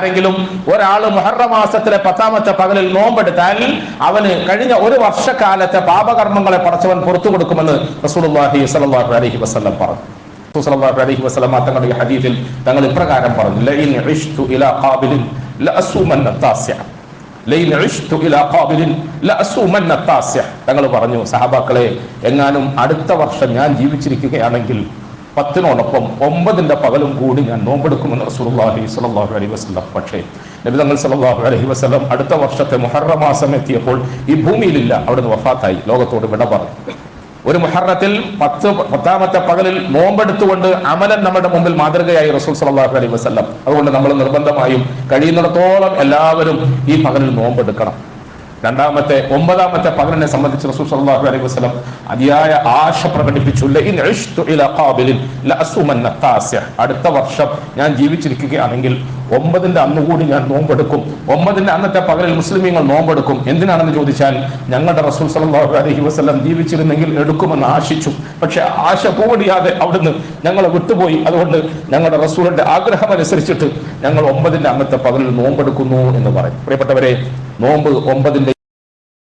ആരെങ്കിലും ഒരാൾ മുഹറം മാസത്തിലെ 10-ാമത്തെ പകലിൽ നോമ്പെടുത്താൽ അവന് കഴിഞ്ഞ ഒരു വർഷക്കാലത്തെ പാപകർമ്മങ്ങളെ പടച്ചവൻ പുറത്തു കൊടുക്കുമെന്ന് റസൂലുള്ളാഹി സ്വല്ലല്ലാഹു അലൈഹി വസല്ലം പറഞ്ഞു. റസൂൽ സ്വല്ലല്ലാഹു അലൈഹി വസല്ലം തങ്ങളുടെ ഹദീസിൽ തങ്ങൾ ഇപ്രകാരം പറഞ്ഞു: ലൈൻ ഇശ്തു ഇലാ ഖാബിലിൻ ലഅസുമന്ന താസിഅ, ലൈൻ ഇശ്തു ഇലാ ഖാബിലിൻ ലഅസുമന്ന താസിഅ. തങ്ങൾ പറഞ്ഞു, സഹാബാക്കളെ, എങ്ങാനും അടുത്ത വർഷം ഞാൻ ജീവിച്ചിരിക്കുകയാണെങ്കിൽ 10-നോടൊപ്പം 9-ന്റെ പകലും കൂടി ഞാൻ നോമ്പെടുക്കുമെന്ന് റസൂലുള്ളാഹി സ്വല്ലല്ലാഹു അലൈഹി വസല്ലം. പക്ഷേ നബി തങ്ങൾ സ്വല്ലല്ലാഹു അലൈഹി വസല്ലം അടുത്ത വർഷത്തെ മുഹറം മാസം എത്തിയപ്പോൾ ഈ ഭൂമിയിലില്ല, അവിടുന്ന് വഫാത്തായി, ലോകത്തോട് വിട പറഞ്ഞു. ഒരു മുഹറത്തിൽ 10-ാമത്തെ പകലിൽ നോമ്പെടുത്തുകൊണ്ട് അമലൻ നമ്മുടെ മുമ്പിൽ മാതൃകയായി റസൂൽ സ്വല്ലല്ലാഹു അലൈഹി വസല്ലം. അതുകൊണ്ട് നമ്മൾ നിർബന്ധമായും കഴിയുന്നിടത്തോളം എല്ലാവരും ഈ പകലിൽ നോമ്പെടുക്കണം. 9-ാമത്തെ പകലിനെ സംബന്ധിച്ച് റസൂൽ സ്വല്ലല്ലാഹു അലൈഹി വസല്ലം അതിയായ ആശ പ്രകടിപ്പിച്ചു. ലഇൻ ഇശ്തു ഇലാ ഖാബിലിൻ ലഅസുമന്ന താസിഅ, അടുത്ത വർഷം ഞാൻ ജീവിച്ചിരിക്കുകയാണെങ്കിൽ 9-ന്റെ അന്നുകൂടി ഞാൻ നോമ്പെടുക്കും. 9-ന്റെ അന്നത്തെ പകലിൽ മുസ്ലിമീങ്ങൾ നോമ്പെടുക്കും. എന്തിനാണെന്ന് ചോദിച്ചാൽ, ഞങ്ങളുടെ റസൂൽ സ്വല്ലല്ലാഹു അലൈഹി വസല്ലം ജീവിച്ചിരുന്നെങ്കിൽ എടുക്കുമെന്ന് ആശിച്ചു. പക്ഷെ ആശ പൂവടിയാതെ അവിടുന്ന് ഞങ്ങളെ വിട്ടുപോയി. അതുകൊണ്ട് ഞങ്ങളുടെ റസൂലിന്റെ ആഗ്രഹം അനുസരിച്ചിട്ട് ഞങ്ങൾ 9-ന്റെ അന്നത്തെ പകലിൽ നോമ്പെടുക്കുന്നു എന്ന് പറയും. പ്രിയപ്പെട്ടവരെ, നോമ്പ് 9-ന്റെ